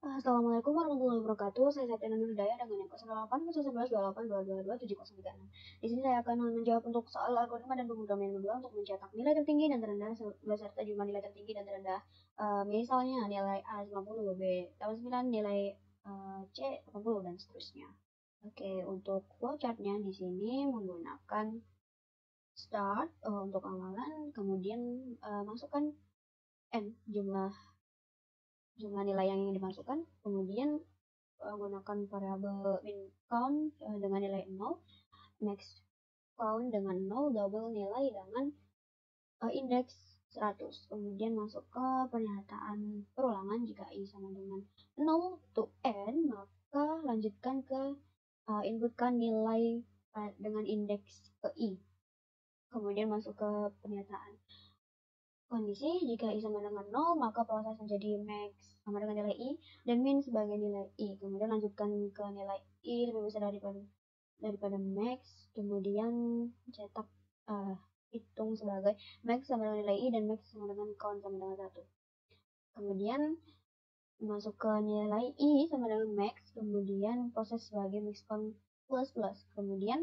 Assalamualaikum warahmatullahi wabarakatuh. Saya Septiana Nurdaya dengan yang 08 1128 22 7036. Di sini saya akan menjawab untuk soal algoritma dan pemrograman yang kedua untuk mencetak nilai tertinggi dan terendah beserta jumlah nilai tertinggi dan terendah. Misalnya nilai A 50, B 89, nilai C 80 dan seterusnya. Oke, untuk flowchartnya di sini menggunakan start untuk awalan, kemudian masukkan n jumlah nilai yang ingin dimasukkan, kemudian gunakan variabel min count dengan nilai 0, max count dengan 0, double nilai dengan indeks 100. Kemudian masuk ke pernyataan perulangan. Jika i sama dengan 0 to n, maka lanjutkan ke inputkan nilai dengan indeks ke i. Kemudian masuk ke pernyataan kondisi. Jika i sama dengan 0, maka proses menjadi max sama dengan nilai i dan min sebagai nilai i. Kemudian lanjutkan ke nilai i lebih besar daripada max. Kemudian cetak hitung sebagai max sama dengan nilai i dan max sama dengan count sama dengan 1. Kemudian masuk ke nilai i sama dengan max. Kemudian proses sebagai max count plus. Kemudian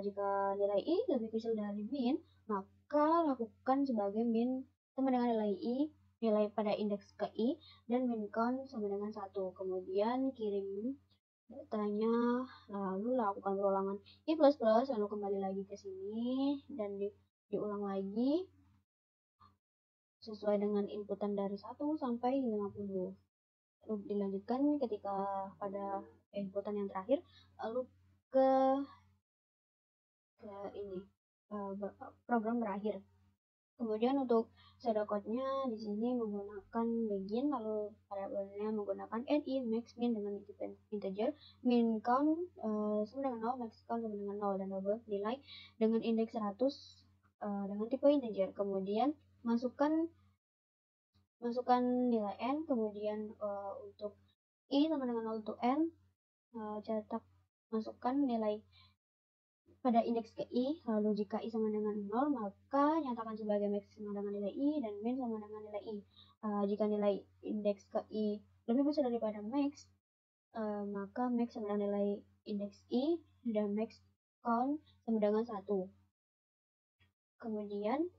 jika nilai i lebih kecil dari min, maka lakukan sebagai min sama dengan nilai i, nilai pada indeks ke i, dan min count sama dengan 1. Kemudian kirim datanya, lalu lakukan perulangan i plus, lalu kembali lagi ke sini dan diulang lagi sesuai dengan inputan dari 1 sampai 50. Lalu dilanjutkan ketika pada inputan yang terakhir, lalu ke ini program berakhir. Kemudian untuk pseudocode-nya di sini menggunakan begin, lalu variabelnya menggunakan ni, max, min dengan integer, min count sama dengan 0, max count sama dengan 0, dan double nilai dengan indeks 100 dengan tipe integer. Kemudian masukkan nilai n, kemudian untuk i sama dengan 0 to n, cetak masukkan nilai pada indeks ke i, lalu jika i sama dengan 0, maka nyatakan sebagai max sama dengan nilai i dan min sama dengan nilai i. Jika nilai indeks ke i lebih besar daripada max, maka max sama dengan nilai indeks i dan max count sama dengan 1. Kemudian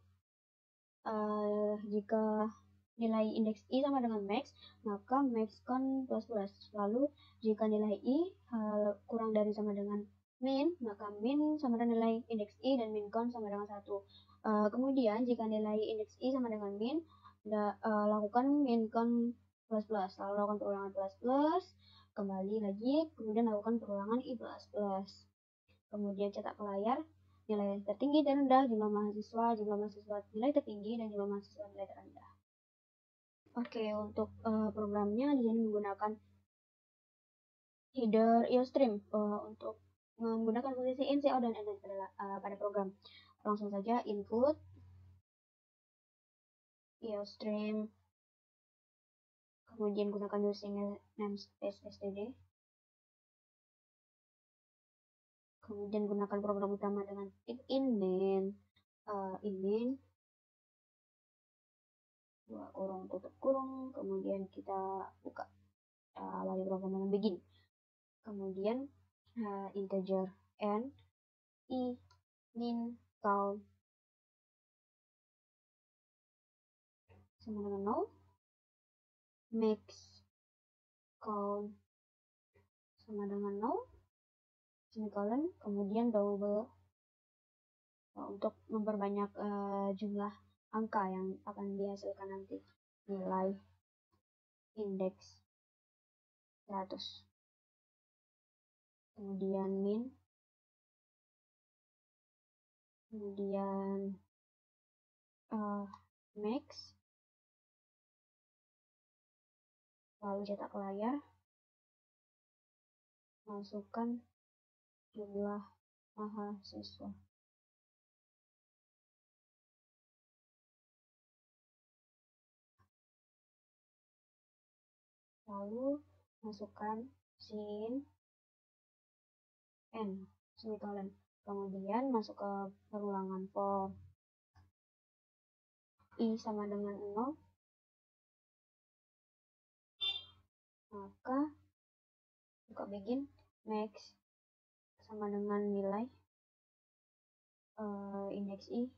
jika nilai indeks i sama dengan max, maka max count plus. Lalu jika nilai i kurang dari sama dengan min, maka min sama dengan nilai indeks i dan min count sama dengan 1. Kemudian jika nilai indeks i sama dengan min, lakukan min count plus. Lalu lakukan perulangan plus, kembali lagi, kemudian lakukan perulangan i plus. Kemudian cetak ke layar nilai tertinggi dan rendah, jumlah mahasiswa nilai tertinggi, dan jumlah mahasiswa nilai terendah. Oke, untuk programnya di sini menggunakan header IOStream untuk menggunakan posisi in, cout, dan end pada program. Langsung saja input IOStream, kemudian gunakan using namespace std, kemudian gunakan program utama dengan in main, dua kurung tutup kurung, kemudian kita buka awali program dengan begin. Kemudian integer n, i, min, count sama dengan 0, max count sama dengan 0, semicolon, kemudian double untuk memperbanyak jumlah angka yang akan dihasilkan nanti, nilai indeks 100. Kemudian min, kemudian max, lalu cetak layar, masukkan jumlah mahasiswa. Lalu masukkan sin n, semicolon. Kemudian masuk ke perulangan for i sama dengan 0, maka buka begin max sama dengan nilai indeks i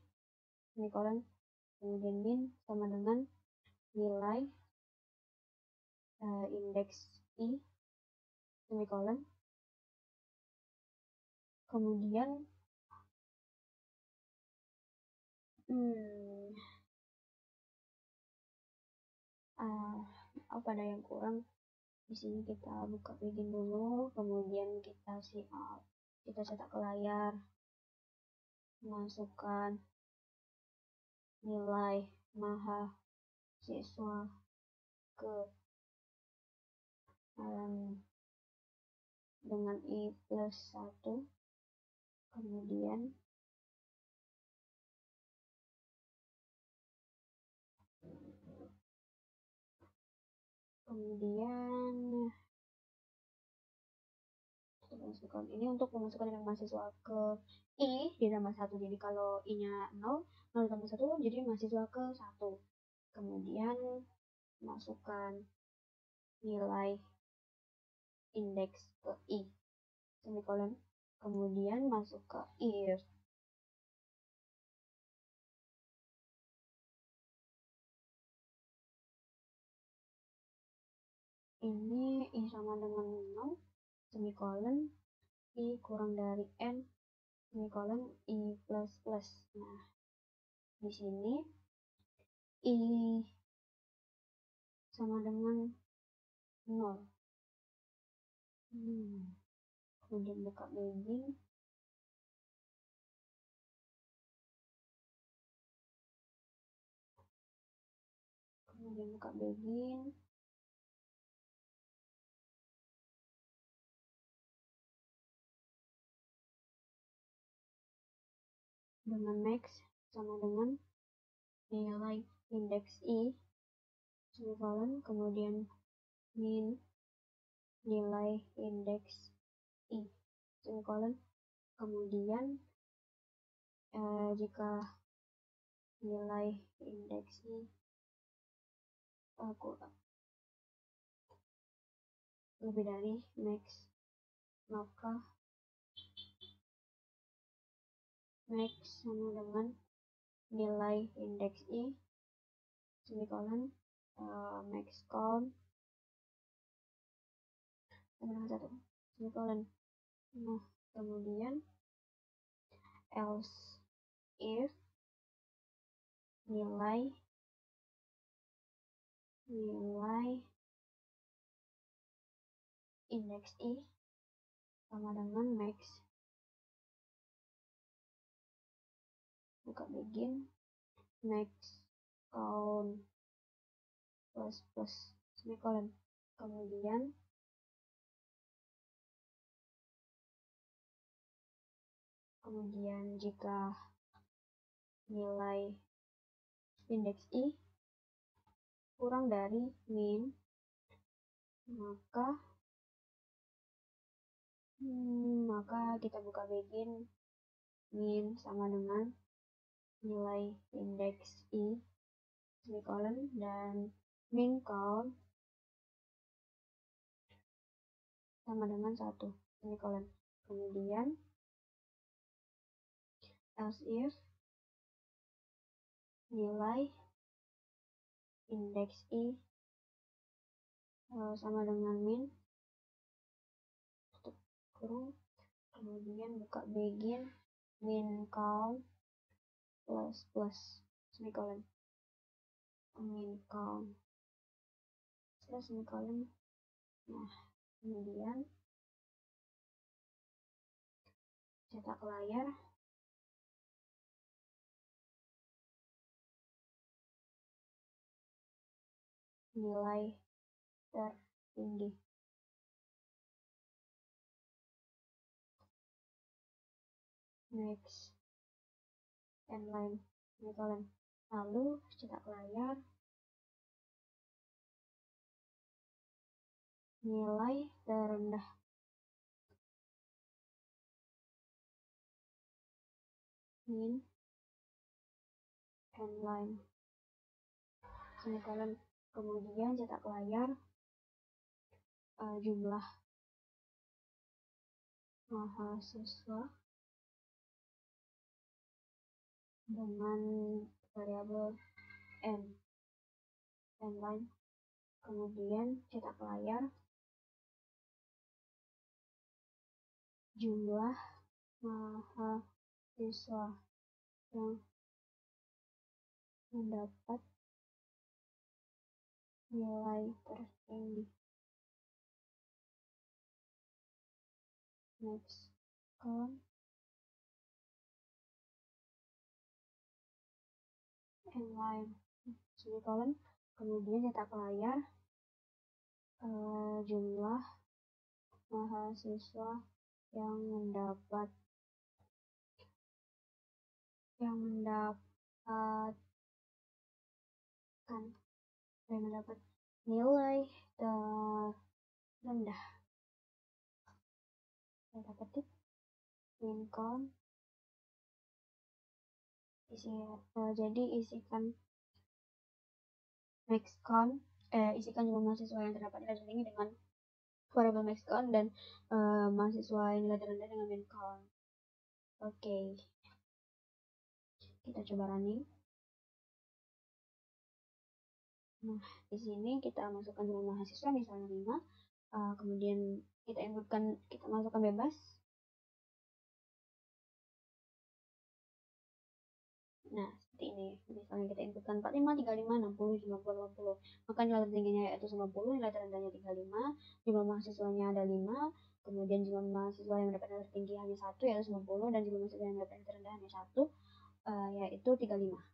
semikolon, kemudian min sama dengan nilai indeks i semikolon, kemudian apa ada yang kurang di sini. Kita buka begin dulu, kemudian kita kita cetak ke layar, masukkan nilai mahasiswa ke dengan i plus 1, kemudian masukkan ini untuk memasukkan nilai mahasiswa ke i ditambah 1. Jadi kalau i nya 0 ditambah 1 jadi mahasiswa ke 1. Kemudian masukkan nilai indeks ke i semikolon, kemudian masuk ke if ini i sama dengan 0 semikolon i kurang dari n semikolon i plus plus. Nah, di sini i sama dengan 0. Kemudian buka begin, dengan max sama dengan nilai indeks i semikolon, kemudian min nilai indeks i semikolon, kemudian jika nilai indeks i lebih dari max, maka max sama dengan nilai indeks i semikolon max count sama dengan 1 semikolon. Nah, kemudian else if nilai indeks i sama dengan max, buka begin max count plus plus semikolon, kemudian jika nilai indeks i kurang dari min, maka kita buka begin min sama dengan nilai indeks i semikolon dan min count sama dengan 1 semikolon, kemudian else if nilai indeks i sama dengan min, tutup kurung, kemudian buka begin min count plus plus semikolon, min count plus semikolon. Nah, kemudian cetak layar, nilai tertinggi max and line semikolon, lalu cetak layar nilai terendah min and line semikolon, kemudian cetak layar jumlah mahasiswa dengan variabel n line, kemudian cetak layar jumlah mahasiswa yang mendapat nilai tertinggi. Next column and line semicolon, kemudian cetak layar jumlah mahasiswa yang mendapatkan nilai terendah. Kita ketik min-con jadi isikan max-con isikan jumlah mahasiswa yang terdapat nilai tertinggi dengan variabel max-con dan mahasiswa yang nilai terendah dengan min-con. Oke. Kita coba running. Nah, di sini kita masukkan jumlah mahasiswa misalnya 5, kemudian kita masukkan bebas. Nah, seperti ini. Misalnya kita inputkan 45, 35, 60, 90, 80. Maka nilai tertingginya yaitu 90, nilai terendahnya 35, jumlah mahasiswanya ada 5, kemudian jumlah mahasiswa yang mendapat nilai tertinggi hanya 1 yaitu 90, dan jumlah mahasiswa yang mendapat nilai terendah hanya 1 yaitu 35.